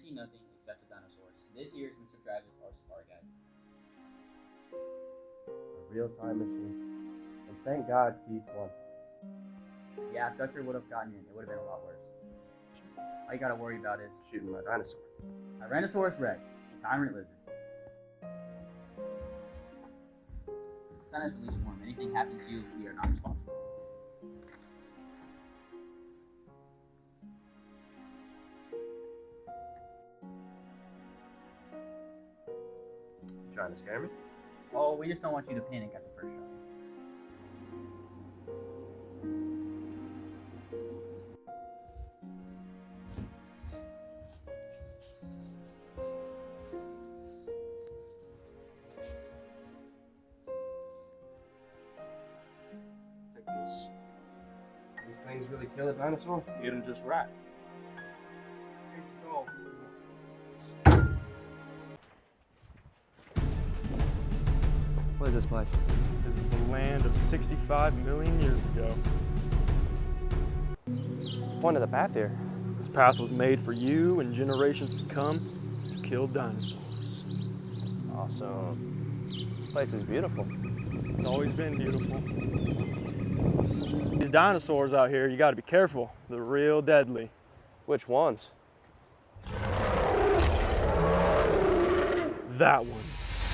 guarantee nothing except the dinosaurs. This year's Mr. Travis, our safari guide. A real-time machine. And thank God Keith won. Yeah, if Dutcher would have gotten in, it would have been a lot worse. All you gotta worry about is Shooting my dinosaur. Tyrannosaurus Rex, the tyrant lizard. Sign as release form. Anything happens to you, we are not responsible. You trying to scare me? Oh, we just don't want you to panic at the first shot. Take this. These things really kill a dinosaur? Hit him just right. What is this place? This is the land of 65 million years ago. What's the point of the path here? This path was made for you and generations to come to kill dinosaurs. Awesome. This place is beautiful. It's always been beautiful. These dinosaurs out here, you gotta be careful. They're real deadly. Which ones? That one.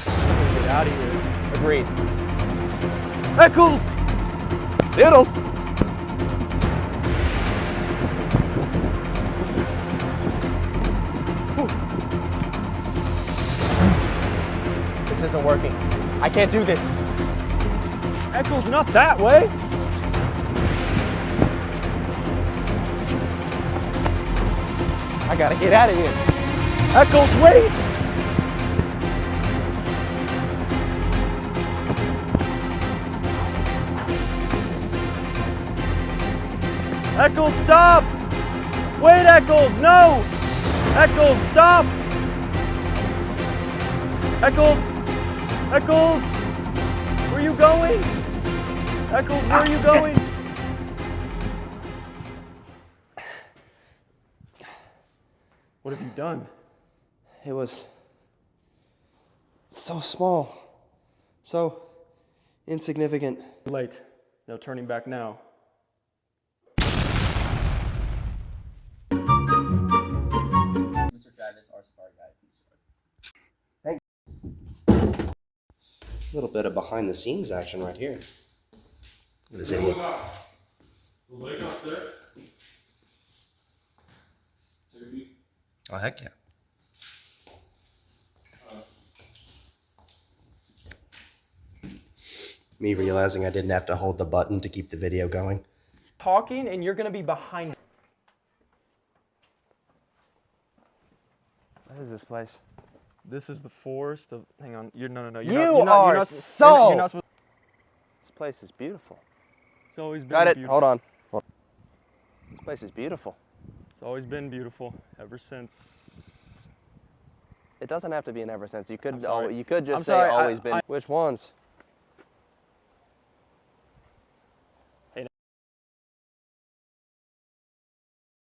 Get out of here. Agreed. Eccles! Doodles! This isn't working. I can't do this. Eccles, not that way! I gotta get out of here. Eccles, wait! Eccles, stop! Wait, Eccles, no! Eccles, stop! Eccles! Eccles! Where are you going? Eccles, where are you going? What have you done? It was so small, so insignificant. Late. No turning back now. Mr. Travis, our safari guide. A little bit of behind the scenes action right here. Look at this idiot. The lake out there. Take a peek. Oh, heck yeah. Me realizing I didn't have to hold the button to keep the video going. Talking and you're gonna be behind. What is this place? This is the forest of. Hang on. You're no. You're not supposed. This place is beautiful. It's always been Got it. beautiful. Hold on. This place is beautiful. It's always been beautiful ever since. It doesn't have to be an ever since. You could I'm sorry. you could just I'm say sorry, always been. Which ones?